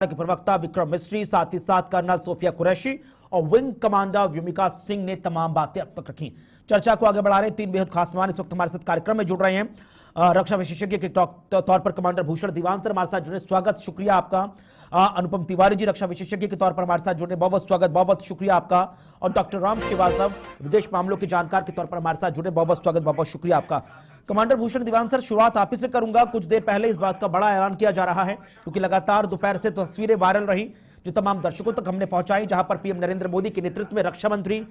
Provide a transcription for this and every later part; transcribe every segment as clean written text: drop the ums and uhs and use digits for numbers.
के प्रवक्ता विक्रम मिस्त्री, साथ ही साथ कर्नल सोफिया कुरैशी और विंग कमांडर व्योमिका सिंह ने तमाम बातें अब तक रखी। चर्चा को आगे बढ़ा रहे तीन बेहद खास मेहमान इस वक्त हमारे साथ कार्यक्रम में जुड़ रहे हैं। रक्षा विशेषज्ञ के तौर पर कमांडर भूषण दीवान सर हमारे साथ जुड़े, स्वागत शुक्रिया आपका। अनुपम तिवारी जी रक्षा विशेषज्ञ के तौर पर हमारे साथ जुड़े, बहुत बहुत स्वागत, बहुत बहुत शुक्रिया आपका। और डॉक्टर राम श्रीवास्तव विदेश मामलों के जानकार के तौर पर हमारे साथ जुड़े, बहुत बहुत स्वागत, बहुत बहुत शुक्रिया आपका। कमांडर भूषण दीवान सर, शुरुआत आप ही से करूंगा। कुछ देर पहले इस बात का बड़ा ऐलान किया जा रहा है क्योंकि लगातार दोपहर से तस्वीरें वायरल रही जो तमाम दर्शकों तक हमने पहुंचाई, जहां पर पीएम नरेंद्र मोदी के नेतृत्व में रक्षा मंत्री,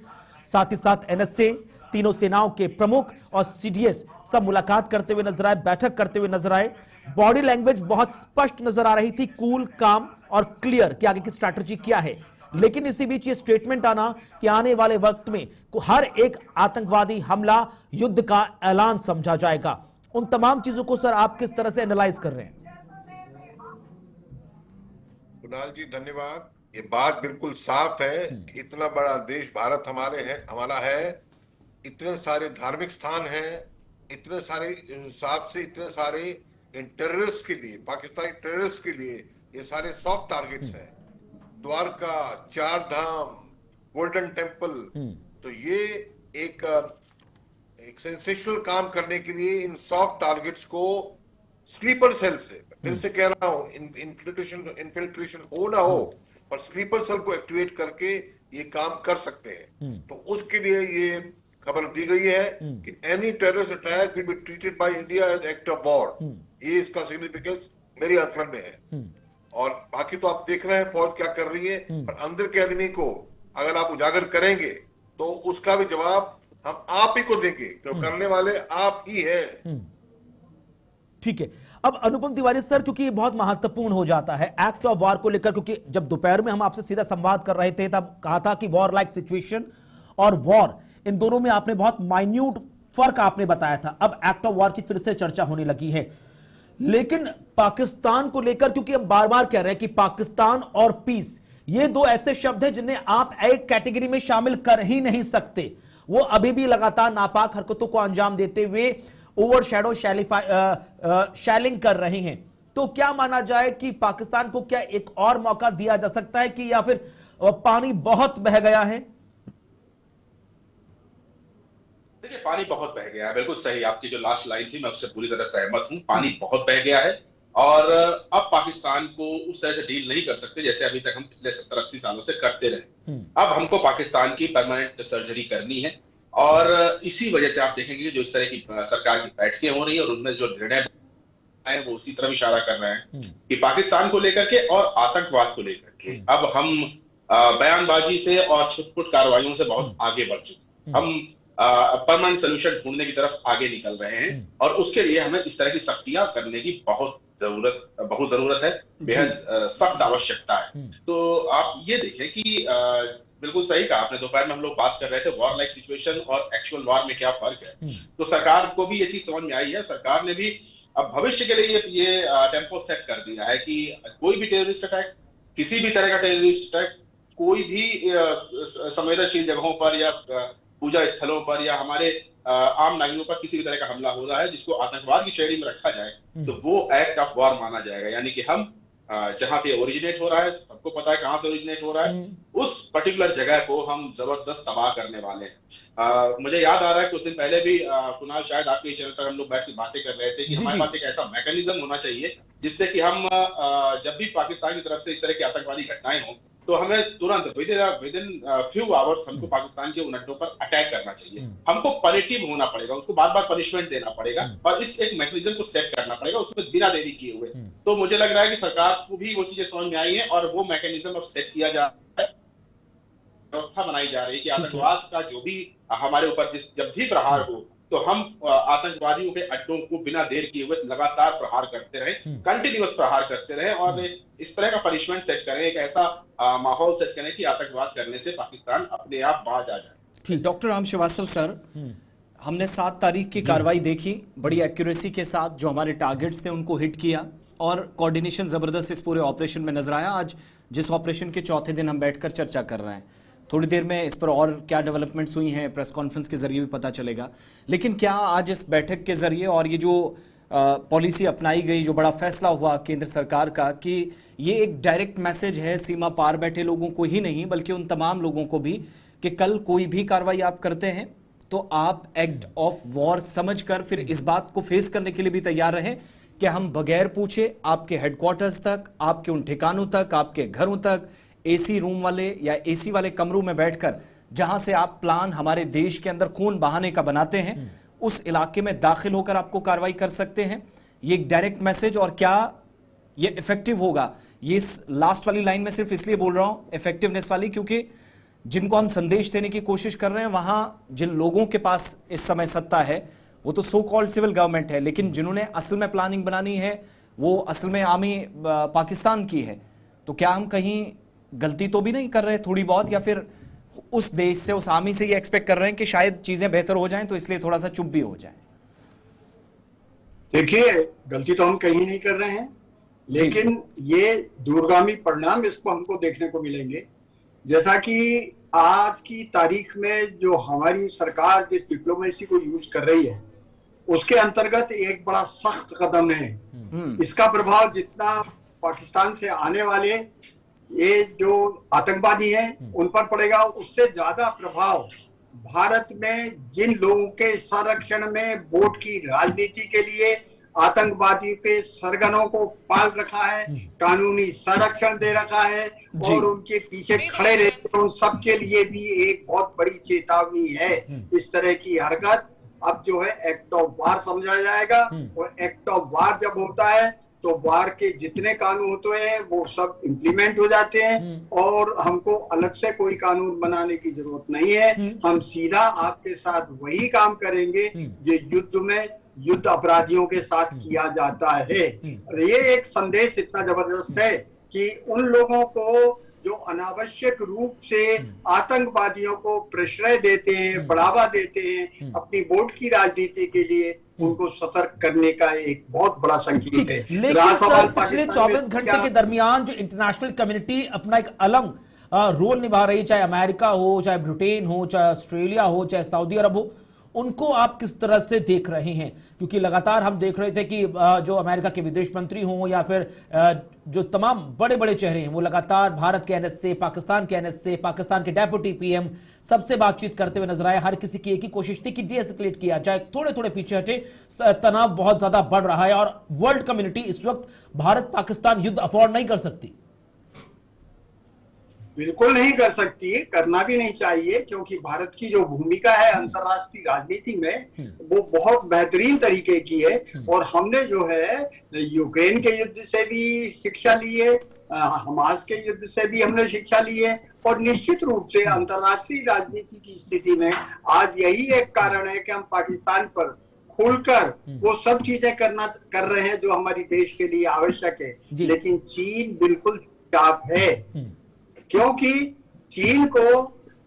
साथ ही साथ एनएसए, तीनों सेनाओं के प्रमुख और सीडीएस सब मुलाकात करते हुए नजर आए, बैठक करते हुए नजर आए। बॉडी लैंग्वेज बहुत स्पष्ट नजर आ रही थी, कूल, काम और क्लियर कि आगे की स्ट्रैटेजी क्या है। लेकिन इसी बीच ये स्टेटमेंट आना कि आने वाले वक्त में हर एक आतंकवादी हमला युद्ध का ऐलान समझा जाएगा, उन तमाम चीजों को सर आप किस तरह से एनालाइज कर रहे हैं? कुणाल जी धन्यवाद। ये बात बिल्कुल साफ है कि इतना बड़ा देश भारत हमारा है, इतने सारे धार्मिक स्थान हैं, इतने सारे हिसाब से इतने सारे टेररिस्ट के लिए, पाकिस्तानी टेररिस्ट के लिए ये सारे सॉफ्ट टारगेट्स हैं। द्वारका, चार धाम, गोल्डन टेम्पल, तो ये एक सेंसेशनल काम करने के लिए इन सॉफ्ट टारगेट्स को स्लीपर सेल से, फिर से कह रहा हूं, इन्फिल्ट्रेशन हो ना हो, पर स्लीपर सेल को एक्टिवेट करके ये काम कर सकते हैं। तो उसके लिए ये खबर दी गई है कि any terrorist attack will be treated by India as act of war. ये इसका सिग्निफिकेंस मेरे आकलन में है। और बाकी तो आप देख रहे हैं फौज क्या कर रही है, पर अंदर के एनिमी को अगर आप उजागर करेंगे तो उसका भी जवाब हम आप ही को देंगे, तो करने वाले आप ही हैं। ठीक है। अब अनुपम तिवारी सर, क्योंकि ये बहुत महत्वपूर्ण हो जाता है एक्ट ऑफ वॉर को लेकर, क्योंकि जब दोपहर में हम आपसे सीधा संवाद कर रहे थे तब कहा था कि वॉर लाइक सिचुएशन और वॉर, इन दोनों में आपने बहुत माइन्यूट फर्क आपने बताया था। अब एक्ट ऑफ वॉर की फिर से चर्चा होने लगी है, लेकिन पाकिस्तान को लेकर, क्योंकि हम बार बार कह रहे हैं कि पाकिस्तान और पीस, ये दो ऐसे शब्द हैं जिन्हें आप एक कैटेगरी में शामिल कर ही नहीं सकते। वो अभी भी लगातार नापाक हरकतों को अंजाम देते हुए ओवर शैडो शैलिंग कर रहे हैं। तो क्या माना जाए कि पाकिस्तान को क्या एक और मौका दिया जा सकता है कि या फिर पानी बहुत बह गया है? देखिए, पानी बहुत बह गया है, बिल्कुल सही। आपकी जो लास्ट लाइन थी मैं उससे पूरी तरह सहमत हूं। पानी बहुत बह गया है और अब पाकिस्तान को उस तरह से डील नहीं कर सकते जैसे अभी तक हम पिछले 70-80 सालों से करते रहे। अब हमको पाकिस्तान की परमानेंट सर्जरी करनी है और इसी वजह से आप देखेंगे कि जो इस तरह की सरकार की बैठकें हो रही है और उनमें जो निर्णय आए वो उसी तरफ इशारा कर रहे हैं कि पाकिस्तान को लेकर के और आतंकवाद को लेकर के अब हम बयानबाजी से और छुटपुट कार्रवाइयों से बहुत आगे बढ़ चुके हैं। हम परमानेंट सोल्यूशन ढूंढने की तरफ आगे निकल रहे हैं और उसके लिए हमें इस तरह की सख्तियां करने की बहुत जरूरत है, बेहद सख्त आवश्यकता है। तो आप ये देखें कि बिल्कुल सही कहा आपने। दोपहर में हम लोग बात कर रहे थे वॉर लाइक सिचुएशन और एक्चुअल वॉर में क्या फर्क है। तो सरकार को भी ये चीज समझ में आई है। सरकार ने भी अब भविष्य के लिए ये टेम्पो सेट कर दिया है कि कोई भी टेररिस्ट अटैक, किसी भी तरह का टेररिस्ट अटैक, कोई भी संवेदनशील जगहों पर या पूजा स्थलों पर या हमारे आम नागरिकों पर किसी भी तरह का हमला हो रहा है जिसको आतंकवाद की श्रेणी में रखा जाए तो वो एक्ट ऑफ वॉर माना जाएगा। यानी कि हम जहां से ओरिजिनेट हो रहा है, सबको पता है कहां से ओरिजिनेट हो रहा है, उस पर्टिकुलर जगह को हम जबरदस्त तबाह करने वाले हैं। मुझे याद आ रहा है कुछ दिन पहले भी कुणाल, शायद आपके चैनल पर हम लोग बैठ के बातें कर रहे थे कि हमारे पास एक ऐसा मैकेनिज्म होना चाहिए जिससे कि हम जब भी पाकिस्तान की तरफ से इस तरह की आतंकवादी घटनाएं हो तो हमें तुरंत विद इन फ्यू आवर्स हमको पाकिस्तान के उन अड्डों पर अटैक करना चाहिए। हमको पनिटिव होना पड़ेगा, उसको बार बार पनिशमेंट देना पड़ेगा और इस एक मैकेनिज्म को सेट करना पड़ेगा उसमें बिना देरी किए हुए। तो मुझे लग रहा है कि सरकार को भी वो चीजें समझ में आई है और वो मैकेनिज्म अब सेट किया जा रहा है, व्यवस्था बनाई जा रही है कि आतंकवाद का जो भी हमारे ऊपर जब भी प्रहार हो तो हम आतंकवादियों के अड्डों को बिना देर किए हुए लगातार प्रहार करते रहे, कंटिन्यूअस प्रहार करते रहे और इस तरह का पनिशमेंट सेट करें, एक ऐसा माहौल सेट करें कि आतंकवाद करने से पाकिस्तान अपने आप बाज आ जाए। ठीक, डॉक्टर राम श्रीवास्तव सर, हमने 7 तारीख की कार्रवाई देखी, बड़ी एक्यूरेसी के साथ जो हमारे टारगेट्स थे उनको हिट किया और कोऑर्डिनेशन जबरदस्त इस पूरे ऑपरेशन में नजर आया। आज जिस ऑपरेशन के चौथे दिन हम बैठकर चर्चा कर रहे हैं, थोड़ी देर में इस पर और क्या डेवलपमेंट्स हुई हैं प्रेस कॉन्फ्रेंस के जरिए भी पता चलेगा। लेकिन क्या आज इस बैठक के जरिए और ये जो पॉलिसी अपनाई गई, जो बड़ा फैसला हुआ केंद्र सरकार का कि ये एक डायरेक्ट मैसेज है सीमा पार बैठे लोगों को ही नहीं बल्कि उन तमाम लोगों को भी कि कल कोई भी कार्रवाई आप करते हैं तो आप एक्ट ऑफ वॉर समझकर फिर इस बात को फेस करने के लिए भी तैयार रहें कि हम बगैर पूछे आपके हेडक्वार्टर्स तक, आपके उन ठिकानों तक, आपके घरों तक, एसी रूम वाले या एसी वाले कमरों में बैठकर जहां से आप प्लान हमारे देश के अंदर खून बहाने का बनाते हैं उस इलाके में दाखिल होकर आपको कार्रवाई कर सकते हैं। ये एक डायरेक्ट मैसेज, और क्या ये इफेक्टिव होगा, ये इस लास्ट वाली लाइन में सिर्फ इसलिए बोल रहा हूं इफेक्टिवनेस वाली, क्योंकि जिनको हम संदेश देने की कोशिश कर रहे हैं वहां जिन लोगों के पास इस समय सत्ता है वो तो सो कॉल्ड सिविल गवर्नमेंट है, लेकिन जिन्होंने असल में प्लानिंग बनानी है वो असल में आर्मी पाकिस्तान की है। तो क्या हम कहीं गलती तो भी नहीं कर रहे थोड़ी बहुत, या फिर उस देश से, उस आर्मी से ये एक्सपेक्ट कर रहे हैं कि शायद चीजें बेहतर हो जाएं तो इसलिए थोड़ा सा चुप भी हो जाए? देखिए, गलती तो हम कहीं नहीं कर रहे हैं, लेकिन ये दूरगामी परिणाम इसको हमको देखने को मिलेंगे। जैसा कि आज की तारीख में जो हमारी सरकार जिस डिप्लोमेसी को यूज कर रही है उसके अंतर्गत एक बड़ा सख्त कदम है। इसका प्रभाव जितना पाकिस्तान से आने वाले ये जो आतंकवादी हैं उन पर पड़ेगा, उससे ज्यादा प्रभाव भारत में जिन लोगों के संरक्षण में वोट की राजनीति के लिए आतंकवादी के सरगनों को पाल रखा है, कानूनी संरक्षण दे रखा है और उनके पीछे खड़े रहते हैं, उन सब के लिए भी एक बहुत बड़ी चेतावनी है। इस तरह की हरकत अब जो है एक्ट ऑफ वार समझा जाएगा, और एक्ट ऑफ वार जब होता है तो वार के जितने कानून होते हैं वो सब इम्प्लीमेंट हो जाते हैं, और हमको अलग से कोई कानून बनाने की जरूरत नहीं है। हम सीधा आपके साथ वही काम करेंगे जो युद्ध में युद्ध अपराधियों के साथ किया जाता है। ये एक संदेश इतना जबरदस्त है कि उन लोगों को जो अनावश्यक रूप से आतंकवादियों को प्रश्रय देते हैं, बढ़ावा देते हैं अपनी वोट की राजनीति के लिए, उनको सतर्क करने का एक बहुत बड़ा संकेत है। लेकिन सर, पिछले 24 घंटे के दरमियान जो इंटरनेशनल कम्युनिटी अपना एक अलग रोल निभा रही, चाहे अमेरिका हो, चाहे ब्रिटेन हो, चाहे ऑस्ट्रेलिया हो, चाहे सऊदी अरब हो, उनको आप किस तरह से देख रहे हैं? क्योंकि लगातार हम देख रहे थे कि जो अमेरिका के विदेश मंत्री हों या फिर जो तमाम बड़े बड़े चेहरे हैं वो लगातार भारत के एनएस से, पाकिस्तान के एनएस से, पाकिस्तान के डेप्यूटी पीएम सबसे बातचीत करते हुए नजर आए। हर किसी की एक ही कोशिश थी कि डीएस्केलेट किया जाए, थोड़े थोड़े पीछे हटे। तनाव बहुत ज्यादा बढ़ रहा है और वर्ल्ड कम्युनिटी इस वक्त भारत पाकिस्तान युद्ध अफोर्ड नहीं कर सकती। बिल्कुल नहीं कर सकती, करना भी नहीं चाहिए, क्योंकि भारत की जो भूमिका है अंतर्राष्ट्रीय राजनीति में वो बहुत बेहतरीन तरीके की है। और हमने जो है यूक्रेन के युद्ध से भी शिक्षा ली है, हमास के युद्ध से भी हमने शिक्षा ली है, और निश्चित रूप से अंतर्राष्ट्रीय राजनीति की स्थिति में आज यही एक कारण है कि हम पाकिस्तान पर खुलकर वो सब चीजें कर रहे हैं जो हमारी देश के लिए आवश्यक है। लेकिन चीन बिल्कुल चुपचाप है, क्योंकि चीन को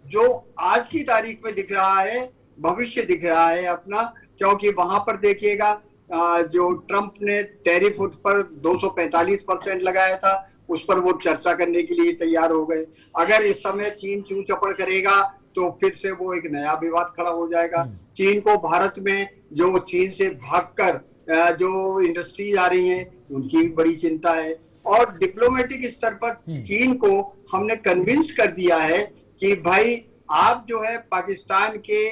जो आज की तारीख में दिख रहा है भविष्य दिख रहा है अपना, क्योंकि वहां पर देखिएगा जो ट्रंप ने टैरिफ पर 245% लगाया था उस पर वो चर्चा करने के लिए तैयार हो गए। अगर इस समय चीन चू चपड़ करेगा तो फिर से वो एक नया विवाद खड़ा हो जाएगा। चीन को भारत में जो चीन से भागकर जो इंडस्ट्रीज आ रही हैं उनकी भी बड़ी चिंता है, और डिप्लोमेटिक स्तर पर चीन को हमने कन्विंस कर दिया है कि भाई आप जो है पाकिस्तान के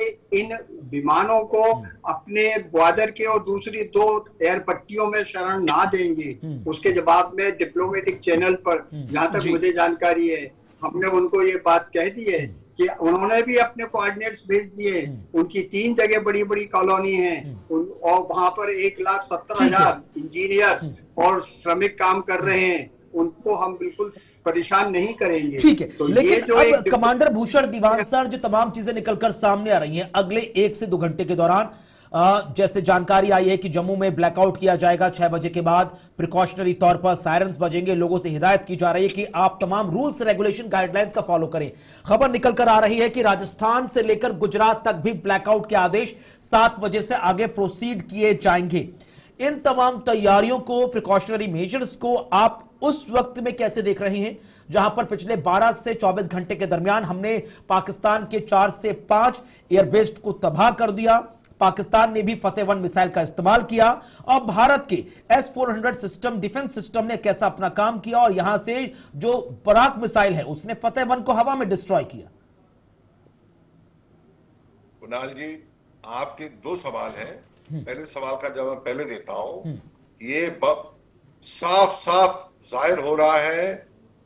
इन विमानों को अपने ग्वादर के और दूसरी 2 एयर पट्टियों में शरण ना देंगे। उसके जवाब में डिप्लोमेटिक चैनल पर जहां तक मुझे जानकारी है हमने उनको ये बात कह दी है कि उन्होंने भी अपने कोऑर्डिनेट्स भेज दिए। उनकी 3 जगह बड़ी बड़ी कॉलोनी है और वहां पर 1,70,000 इंजीनियर्स और श्रमिक काम कर रहे हैं, उनको हम बिल्कुल परेशान नहीं करेंगे। ठीक है, तो लेकिन ये जो अब कमांडर भूषण दीवान सर, जो तमाम चीजें निकलकर सामने आ रही हैं अगले 1 से 2 घंटे के दौरान, जैसे जानकारी आई है कि जम्मू में ब्लैकआउट किया जाएगा 6 बजे के बाद, प्रिकॉशनरी तौर पर सायरन्स बजेंगे, लोगों से हिदायत की जा रही है कि आप तमाम रूल्स रेगुलेशन गाइडलाइंस का फॉलो करें। खबर निकलकर आ रही है कि राजस्थान से लेकर गुजरात तक भी ब्लैकआउट के आदेश 7 बजे से आगे प्रोसीड किए जाएंगे। इन तमाम तैयारियों को, प्रिकॉशनरी मेजर्स को आप उस वक्त में कैसे देख रहे हैं जहां पर पिछले 12 से 24 घंटे के दरमियान हमने पाकिस्तान के 4 से 5 एयरबेस को तबाह कर दिया, पाकिस्तान ने भी फतेह 1 मिसाइल का इस्तेमाल किया। अब भारत के S-400 सिस्टम, डिफेंस सिस्टम ने कैसा अपना काम किया और यहां से जो पराग मिसाइल है उसने फतेह 1 को हवा में डिस्ट्रॉय किया। कुणाल जी, आपके दो सवाल हैं। पहले सवाल का जवाब पहले देता हूं। ये साफ साफ जाहिर हो रहा है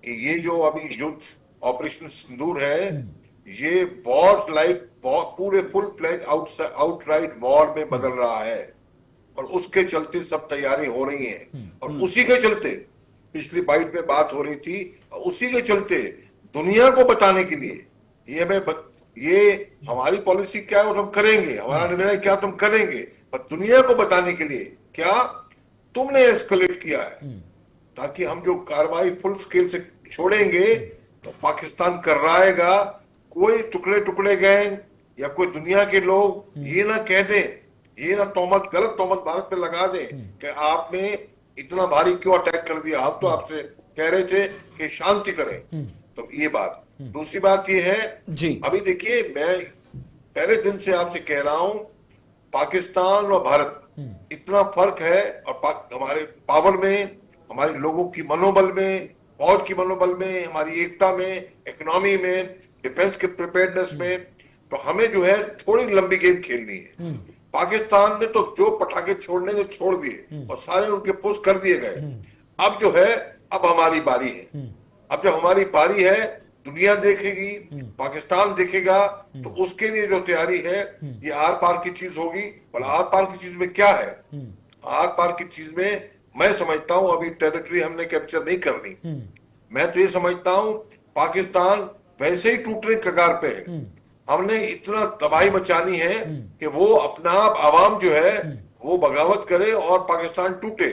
कि ये जो अभी युद्ध ऑपरेशन सिंदूर है, ये वॉर लाइक पूरे फुल फ्लैज आउटराइट वॉर में बदल रहा है और उसके चलते सब तैयारी हो रही है। और उसी के चलते पिछली बाइट में बात हो रही थी, उसी के चलते दुनिया को बताने के लिए ये हमारी पॉलिसी क्या है और हम करेंगे, हमारा निर्णय क्या तुम करेंगे, पर दुनिया को बताने के लिए क्या तुमने एस्केलेट किया है, ताकि हम जो कार्रवाई फुल स्केल से छोड़ेंगे तो पाकिस्तान कराएगा। कोई टुकड़े टुकड़े गैंग या कोई दुनिया के लोग ये ना कह दें, ये ना गलत तोहमत भारत पे लगा दें कि आपने इतना भारी क्यों अटैक कर दिया। हम तो आपसे कह रहे थे कि शांति करें। तो ये बात। दूसरी बात ये है जी, अभी देखिए, मैं पहले दिन से आपसे कह रहा हूं, पाकिस्तान और भारत इतना फर्क है, और हमारे पावर में, हमारे लोगों की मनोबल में, फौज की मनोबल में, हमारी एकता में, इकोनॉमी में, डिफेंस के प्रिपेयर्डनेस में, तो हमें जो है थोड़ी लंबी गेम खेलनी है। पाकिस्तान ने तो जो पटाखे छोड़ने थे छोड़ दिए और सारे उनके पुश कर दिए गए। अब जो है, अब हमारी बारी है। अब जब हमारी बारी है, दुनिया देखेगी, पाकिस्तान देखेगा, तो उसके लिए जो तैयारी है ये आर पार की चीज होगी। और आर पार की चीज में क्या है? आर पार की चीज में मैं समझता हूं अभी टेरिटरी हमने कैप्चर नहीं करनी। मैं तो ये समझता हूं पाकिस्तान वैसे ही टूटने कगार पे है। हमने इतना तबाही मचानी है कि वो अपना आप आवाम जो है वो बगावत करे और पाकिस्तान टूटे।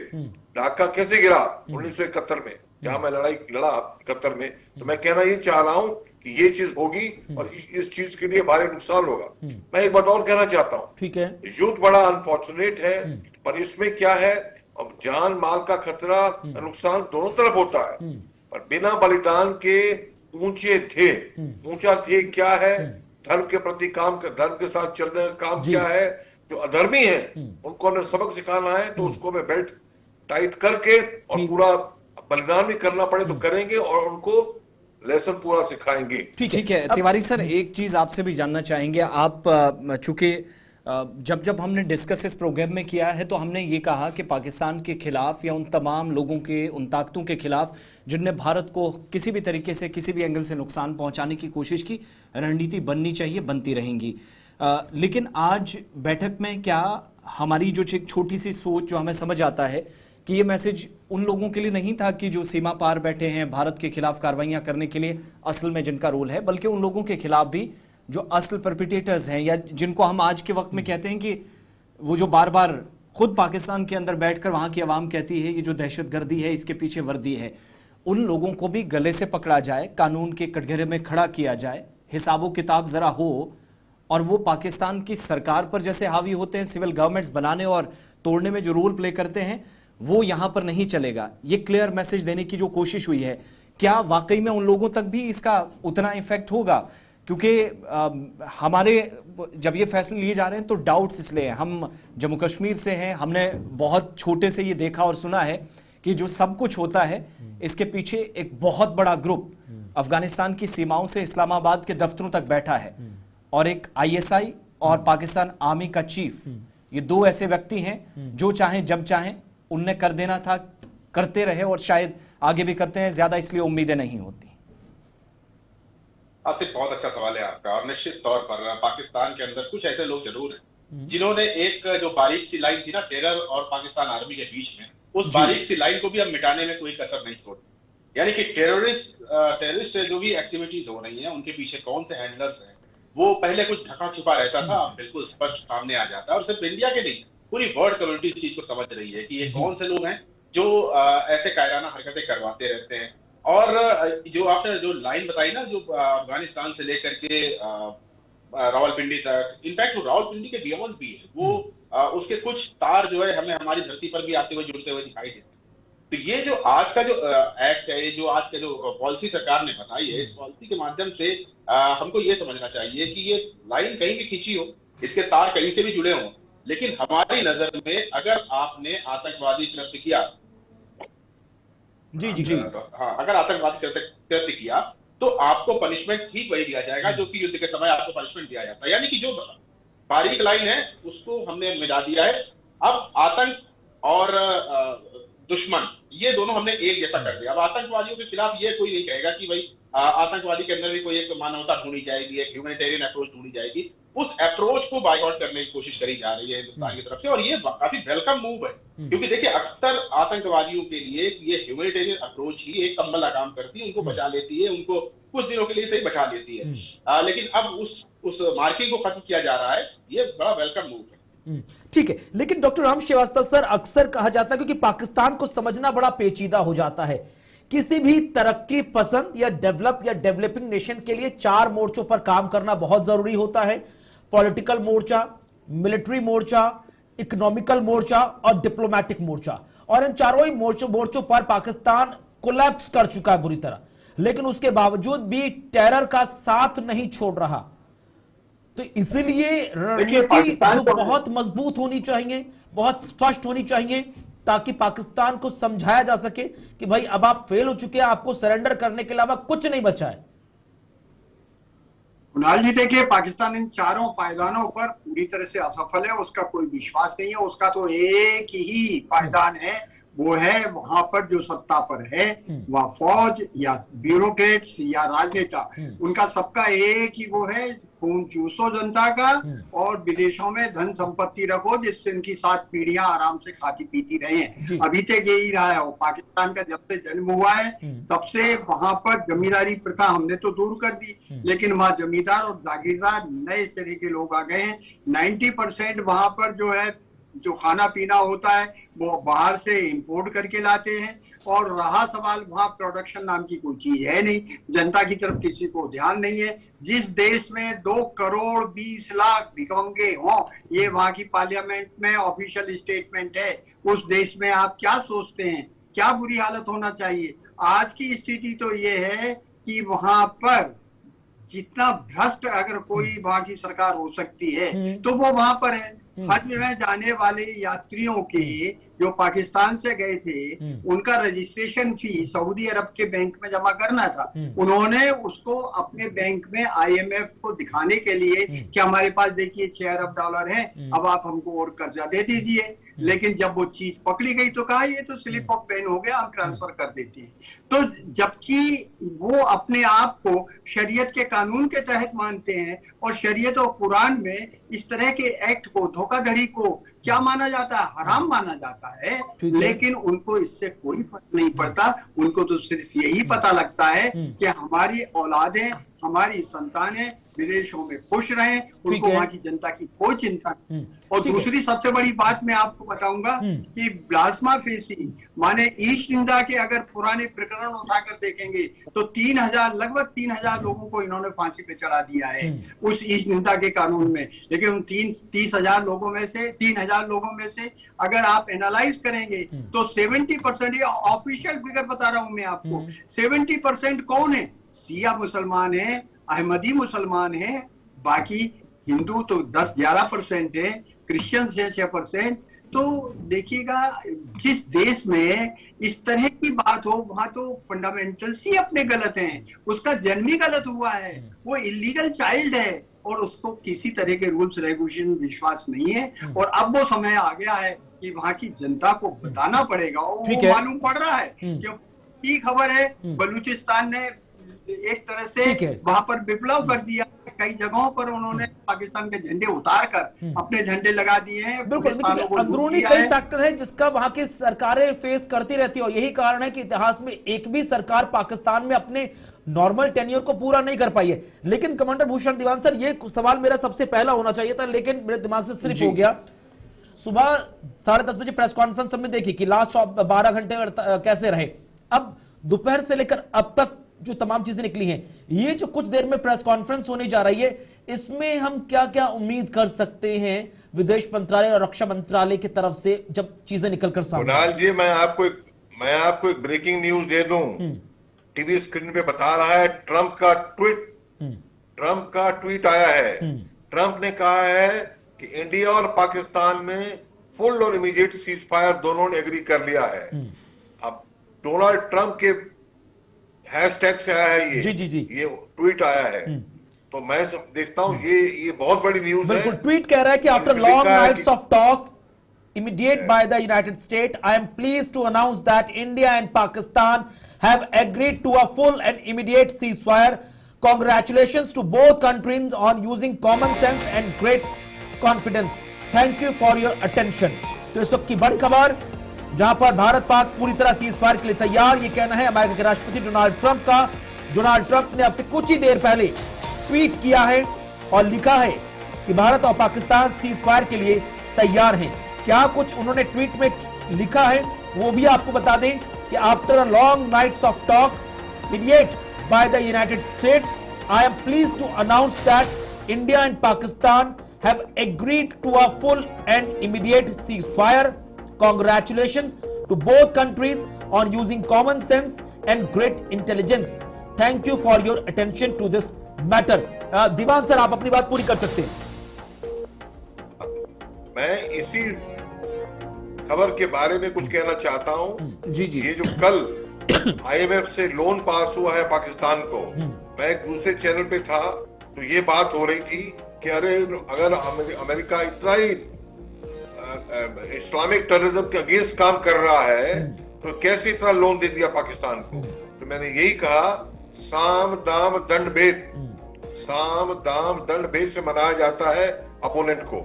ढाका कैसे गिरा 1971 में, जहां मैं लड़ा 71 में। तो मैं कहना ये चाह रहा हूं कि ये चीज होगी और इस चीज के लिए भारी नुकसान होगा। मैं एक बात और कहना चाहता हूं, ठीक है, युद्ध बड़ा अनफॉर्चुनेट है, पर इसमें क्या है, अब जान माल का खतरा, नुकसान दोनों तरफ होता है। पर बिना बलिदान के ऊंचा ध्येय क्या है, धर्म के प्रति काम कर, धर्म के साथ चलने का काम क्या है। जो अधर्मी है उनको हमें सबक सिखाना है, तो उसको हमें बेल्ट टाइट करके और पूरा बलिदान भी करना पड़े तो करेंगे और उनको लेसन पूरा सिखाएंगे। ठीक है। तिवारी सर, एक चीज आपसे भी जानना चाहेंगे। आप चूंकि जब हमने डिस्कस इस प्रोग्राम में किया है तो हमने ये कहा कि पाकिस्तान के खिलाफ या उन तमाम लोगों के, उन ताकतों के खिलाफ जिनने भारत को किसी भी तरीके से, किसी भी एंगल से नुकसान पहुंचाने की कोशिश की, रणनीति बननी चाहिए, बनती रहेंगी। लेकिन आज बैठक में क्या हमारी जो छोटी सी सोच, जो हमें समझ आता है कि ये मैसेज उन लोगों के लिए नहीं था कि जो सीमा पार बैठे हैं भारत के खिलाफ कार्रवाइयां करने के लिए असल में जिनका रोल है, बल्कि उन लोगों के खिलाफ भी जो असल परपिटेटर्स हैं, या जिनको हम आज के वक्त में कहते हैं कि वो जो बार बार खुद पाकिस्तान के अंदर बैठकर वहां की आवाम कहती है ये जो दहशतगर्दी है इसके पीछे वर्दी है, उन लोगों को भी गले से पकड़ा जाए, कानून के कटघरे में खड़ा किया जाए, हिसाबो किताब जरा हो, और वो पाकिस्तान की सरकार पर जैसे हावी होते हैं सिविल गवर्नमेंट्स बनाने और तोड़ने में जो रोल प्ले करते हैं, वो यहां पर नहीं चलेगा। ये क्लियर मैसेज देने की जो कोशिश हुई है, क्या वाकई में उन लोगों तक भी इसका उतना इफेक्ट होगा? क्योंकि हमारे जब ये फैसले लिए जा रहे हैं तो डाउट्स इसलिए हैं, हम जम्मू कश्मीर से हैं, हमने बहुत छोटे से ये देखा और सुना है कि जो सब कुछ होता है इसके पीछे एक बहुत बड़ा ग्रुप अफगानिस्तान की सीमाओं से इस्लामाबाद के दफ्तरों तक बैठा है, और एक ISI और पाकिस्तान आर्मी का चीफ, ये दो ऐसे व्यक्ति हैं जो चाहें जब चाहें उनने कर देना था, करते रहे और शायद आगे भी करते हैं, ज्यादा इसलिए उम्मीदें नहीं होती। आसिफ, बहुत अच्छा सवाल है आपका। और निश्चित तौर पर पाकिस्तान के अंदर कुछ ऐसे लोग जरूर हैं जिन्होंने एक जो बारीक सी लाइन थी ना टेरर और पाकिस्तान आर्मी के बीच में, उस बारीक सी लाइन को भी अब मिटाने में कोई कसर नहीं छोड़ी। यानी कि टेररिस्ट जो भी एक्टिविटीज हो रही हैं उनके पीछे कौन से हैंडलर्स हैं, वो पहले कुछ ढका छुपा रहता था, अब बिल्कुल स्पष्ट सामने आ जाता है। और सिर्फ इंडिया के नहीं, पूरी वर्ल्ड कम्युनिटी इस चीज को समझ रही है कि ये कौन से लोग हैं जो ऐसे कायराना हरकतें करवाते रहते हैं। और जो आपने जो लाइन बताई ना, जो अफगानिस्तान से लेकर के रावलपिंडी तक, इनफैक्ट वो रावलपिंडी के बियॉन्ड भी है, वो उसके कुछ तार जो है हमें हमारी धरती पर भी आते हुए जुड़ते हुए दिखाई देते हैं। तो ये जो आज का जो एक्ट है, ये जो आज का जो पॉलिसी सरकार ने बताई है, इस पॉलिसी के माध्यम से हमको ये समझना चाहिए कि ये लाइन कहीं भी खींची हो इसके तार कहीं से भी जुड़े हों, लेकिन हमारी नजर में अगर आपने आतंकवादी कृत्य किया, जी हाँ, अगर आतंकवादी कृत्य किया तो आपको पनिशमेंट ठीक वही दिया जाएगा जो कि युद्ध के समय आपको पनिशमेंट दिया जाता है। यानी कि जो बारीक लाइन है उसको हमने मिटा दिया है। अब आतंक और दुश्मन ये दोनों हमने एक जैसा कर दिया। अब आतंकवादियों के खिलाफ ये कोई नहीं कहेगा कि भाई आतंकवादी के अंदर भी कोई एक मानवता ढूंढी जाएगी, एक ह्यूमैनिटेरियन अप्रोच ढूंढी जाएगी। उस अप्रोच को बायकॉट करने की कोशिश करी जा रही है हिंदुस्तान की तरफ से, और ये काफी वेलकम मूव है, क्योंकि देखिए अक्सर आतंकवादियों के लिए ये ह्यूमैनिटेरियन अप्रोच ही एक कम्बल काम करती है, उनको बचा लेती है, उनको कुछ दिनों के लिए सही बचा लेती है। लेकिन अब उस मार्किंग को खत्म किया जा रहा है, ये बड़ा वेलकम मूव है। ठीक है, लेकिन डॉक्टर राम श्रीवास्तव सर, अक्सर कहा जाता है क्योंकि पाकिस्तान को समझना बड़ा पेचीदा हो जाता है, किसी भी तरक्की पसंद या डेवलपिंग नेशन के लिए 4 मोर्चों पर काम करना बहुत जरूरी होता है। पॉलिटिकल मोर्चा, मिलिट्री मोर्चा, इकोनॉमिकल मोर्चा और डिप्लोमेटिक मोर्चा, और इन चारों ही मोर्चों पर पाकिस्तान कोलैप्स कर चुका है बुरी तरह, लेकिन उसके बावजूद भी टेरर का साथ नहीं छोड़ रहा। तो इसलिए रणनीति जो बहुत मजबूत होनी चाहिए, बहुत स्पष्ट होनी चाहिए, ताकि पाकिस्तान को समझाया जा सके कि भाई अब आप फेल हो चुके हैं, आपको सरेंडर करने के अलावा कुछ नहीं बचा है। कुणाल जी, देखिए पाकिस्तान इन चारों पायदानों पर पूरी तरह से असफल है, उसका कोई विश्वास नहीं है। उसका तो एक ही पायदान है, वो है वहां पर जो सत्ता पर है, वह फौज या ब्यूरोक्रेट्स या राजनेता, उनका सबका एक ही वो है, खून चूसो जनता का और विदेशों में धन संपत्ति रखो जिससे इनकी 7 पीढ़ियां आराम से खाती पीती रहे। अभी तक यही रहा है। पाकिस्तान का जब से जन्म हुआ है तब से वहां पर जमींदारी प्रथा हमने तो दूर कर दी, लेकिन वहां जमींदार और जागीरदार नए तरह के लोग आ गए हैं। 90% वहां पर जो है जो खाना पीना होता है वो बाहर से इंपोर्ट करके लाते हैं, और रहा सवाल वहां प्रोडक्शन नाम की कोई चीज है नहीं, जनता की तरफ किसी को ध्यान नहीं है। जिस देश में 2 करोड़ 20 लाख भिखमंगे हों, ये वहां की पार्लियामेंट में ऑफिशियल स्टेटमेंट है, उस देश में आप क्या सोचते हैं क्या बुरी हालत होना चाहिए? आज की स्थिति तो ये है कि वहां पर जितना भ्रष्ट अगर कोई वहां की सरकार हो सकती है तो वो वहां पर है। हज में जाने वाले यात्रियों के जो पाकिस्तान से गए थे, उनका रजिस्ट्रेशन फी सऊदी अरब के बैंक में जमा करना था। उन्होंने उसको अपने बैंक में IMF को दिखाने के लिए कि हमारे पास देखिए $6 अरब है, अब आप हमको और कर्जा दे दीजिए। लेकिन जब वो चीज पकड़ी गई तो कहा ये तो स्लिप ऑफ पेन हो गया, हम ट्रांसफर कर देते हैं। तो जबकि वो अपने आप को शरीयत के कानून के तहत मानते हैं, और शरीयत और कुरान में इस तरह के एक्ट को, धोखाधड़ी को क्या माना जाता है? हराम माना जाता है। लेकिन उनको इससे कोई फर्क नहीं पड़ता, उनको तो सिर्फ यही पता लगता है कि हमारी औलादें, हमारी संतानें विदेशों में खुश रहें, उनको वहां की जनता की कोई चिंता नहीं। और दूसरी सबसे बड़ी बात मैं आपको बताऊंगा कि ब्लास्मा फेसी माने ईश निंदा के अगर पुराने प्रकरण उठाकर देखेंगे तो 3000 लगभग 3000 लोगों को इन्होंने फांसी पे चढ़ा दिया है उस ईश निंदा के कानून में। लेकिन उन 30,000 लोगों में से 3000 लोगों में से अगर आप एनालाइज करेंगे तो 70%, ये ऑफिशियल फिगर बता रहा हूं मैं आपको, 70% कौन है? शिया मुसलमान है, अहमदी मुसलमान है, बाकी हिंदू तो 10-11% है, क्रिश्चियन 6%। तो देखिएगा जिस देश में इस तरह की बात हो वहां तो फंडामेंटल्स ही अपने गलत हैं, उसका जन्म ही गलत हुआ है, वो इलीगल चाइल्ड है और उसको किसी तरह के रूल्स रेगुलेशन विश्वास नहीं है। और अब वो समय आ गया है कि वहां की जनता को बताना पड़ेगा, और वो मालूम पड़ रहा है क्योंकि खबर है बलूचिस्तान ने एक तरह से वहां पर विप्लव कर दिया, कई जगहों पर उन्होंने पाकिस्तान के झंडे उतार कर अपने झंडे लगा दिए हैं। बिल्कुल, अंदरूनी कई फैक्टर है जिसका वहां की सरकारें फेस करती रहती है, और यही कारण है कि इतिहास में एक भी सरकार पाकिस्तान में अपने नॉर्मल टेन्योर को पूरा नहीं कर पाई है। लेकिन कमांडर भूषण दीवान सर, ये सवाल मेरा सबसे पहला होना चाहिए था, लेकिन मेरे दिमाग से सिर्फ हो गया। सुबह 10:30 बजे प्रेस कॉन्फ्रेंस हमने देखी कि लास्ट 12 घंटे कैसे रहे, अब दोपहर से लेकर अब तक जो तमाम चीजें निकली हैं, ये जो कुछ देर में प्रेस कॉन्फ्रेंस होने जा रही है, इसमें हम क्या क्या उम्मीद कर सकते हैं विदेश मंत्रालय और रक्षा मंत्रालय की तरफ से जब चीजें निकलकर सामने? कुणाल जी, मैं आपको एक ब्रेकिंग न्यूज दे दूं। टीवी स्क्रीन पे बता रहा है ट्रंप का ट्वीट आया है ट्रंप ने कहा है कि इंडिया और पाकिस्तान ने फुल और इमीडिएट सीज फायर दोनों ने एग्री कर लिया है। अब डोनाल्ड ट्रंप के हैशटैग से आया है ये, जी। ये ट्वीट आया है, तो मैं देखता हूं ये बहुत बड़ी न्यूज है। बिल्कुल, ट्वीट कह रहा है कि after long nights of talk immediate by the United States, I am pleased to announce that India and Pakistan have agreed to a full and immediate ceasefire. Congratulations to both countries on using common sense and great confidence. Thank you for your attention. तो इस वक्त की बड़ी खबर जहां पर भारत पाक पूरी तरह सीजफायर के लिए तैयार, ये कहना है अमेरिका के राष्ट्रपति डोनाल्ड ट्रंप का। डोनाल्ड ट्रंप ने अब से कुछ ही देर पहले ट्वीट किया है और लिखा है कि भारत और पाकिस्तान सीजफायर के लिए तैयार हैं। क्या कुछ उन्होंने ट्वीट में लिखा है वो भी आपको बता दें कि after a long nights of talk mediate by the United States, I am pleased to announce that India and Pakistan have agreed to a full and immediate ceasefire. Congratulations to both countries on using common sense and great intelligence. Thank you for your attention to this matter. Diwan sir, आप अपनी बात पूरी कर सकते हैं। मैं इसी खबर के बारे में कुछ कहना चाहता हूं। जी। ये जो कल IMF से लोन पास हुआ है पाकिस्तान को, मैं एक दूसरे चैनल पे था तो ये बात हो रही थी कि अरे अगर अमेरिका इतना ही इस्लामिक टेररिज्म के अगेंस्ट काम कर रहा है तो कैसे इतना लोन दे दिया पाकिस्तान को। तो मैंने यही कहा, साम दाम दंड भेद, साम दाम दंड भेद से मनाया जाता है अपोनेंट को।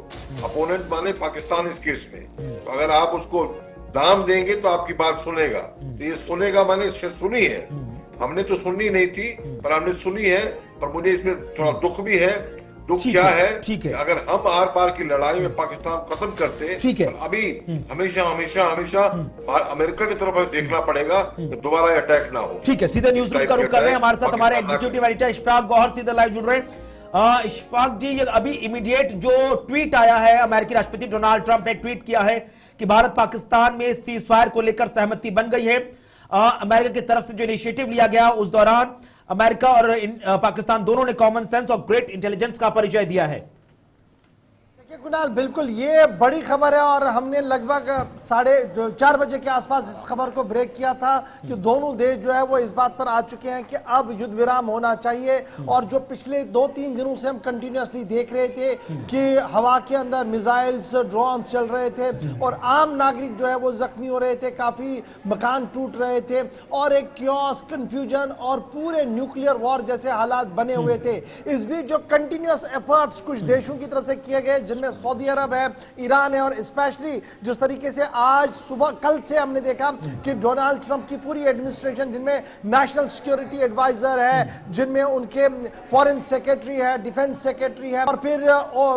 अपोनेंट माने पाकिस्तान इस केस में। तो अगर आप उसको दाम देंगे तो आपकी बात सुनेगा। तो ये सुनेगा माने सुनी है, हमने तो सुननी नहीं थी पर हमने सुनी है। पर मुझे इसमें थोड़ा दुख भी है। दुख क्या है? ठीक है, अगर हम आर पार की लड़ाई में पाकिस्तान खत्म करते, ठीक है, अभी हमेशा अमेरिका की तरफ देखना पड़ेगा कि दोबारा अटैक ना हो। ठीक है, सीधे न्यूज रूम का रुख कर रहे हैं। हमारे साथ हमारे एग्जीक्यूटिव एडिटर इशफाक गौहर सीधे लाइव जुड़ रहे हैं। इशफाक जी, अभी इमीडिएट जो ट्वीट आया है, अमेरिकी राष्ट्रपति डोनाल्ड ट्रंप ने ट्वीट किया है कि भारत पाकिस्तान में सीज फायर को लेकर सहमति बन गई है। अमेरिका की तरफ से जो इनिशिएटिव लिया गया उस दौरान अमेरिका और पाकिस्तान दोनों ने कॉमन सेंस और ग्रेट इंटेलिजेंस का परिचय दिया है। देखिए कुणाल, बिल्कुल ये बड़ी खबर है और हमने लगभग 4:30 बजे के आसपास इस खबर को ब्रेक किया था कि दोनों देश जो है वो इस बात पर आ चुके हैं कि अब युद्ध विराम होना चाहिए। और जो पिछले 2-3 दिनों से हम कंटिन्यूसली देख रहे थे कि हवा के अंदर मिसाइल्स, ड्रोन चल रहे थे और आम नागरिक जो है वो जख्मी हो रहे थे, काफी मकान टूट रहे थे और एक क्योस, कंफ्यूजन और पूरे न्यूक्लियर वॉर जैसे हालात बने हुए थे। इस बीच जो कंटिन्यूस एफर्ट्स कुछ देशों की तरफ से किए गए, जिनमें सऊदी अरब है, ईरान है, और स्पेशली जिस तरीके से आज सुबह कल से हमने देखा कि डोनाल्ड ट्रंप की पूरी एडमिनिस्ट्रेशन, जिनमें नेशनल सिक्योरिटी एडवाइजर है, जिनमें उनके फॉरेन सेक्रेटरी है, डिफेंस सेक्रेटरी है और फिर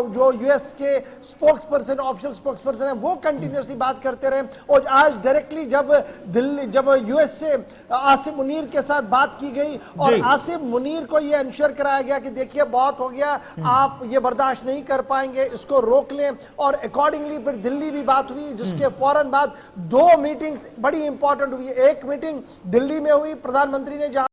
जो यूएस के spokes person, official spokes person है, वो कंटिन्यूसली बात करते रहे। और आज डायरेक्टली जब यूएस से आसिम मुनीर के साथ बात की गई और आसिम मुनीर को यह इंश्योर कराया गया कि देखिए बहुत हो गया, आप ये बर्दाश्त नहीं कर पाएंगे, इसको रोक लें। और अकॉर्डिंगली फिर दिल्ली भी बात हुई, जिसके फौरन बाद 2 मीटिंग्स बड़ी इंपॉर्टेंट हुई। एक मीटिंग दिल्ली में हुई, प्रधानमंत्री ने जहां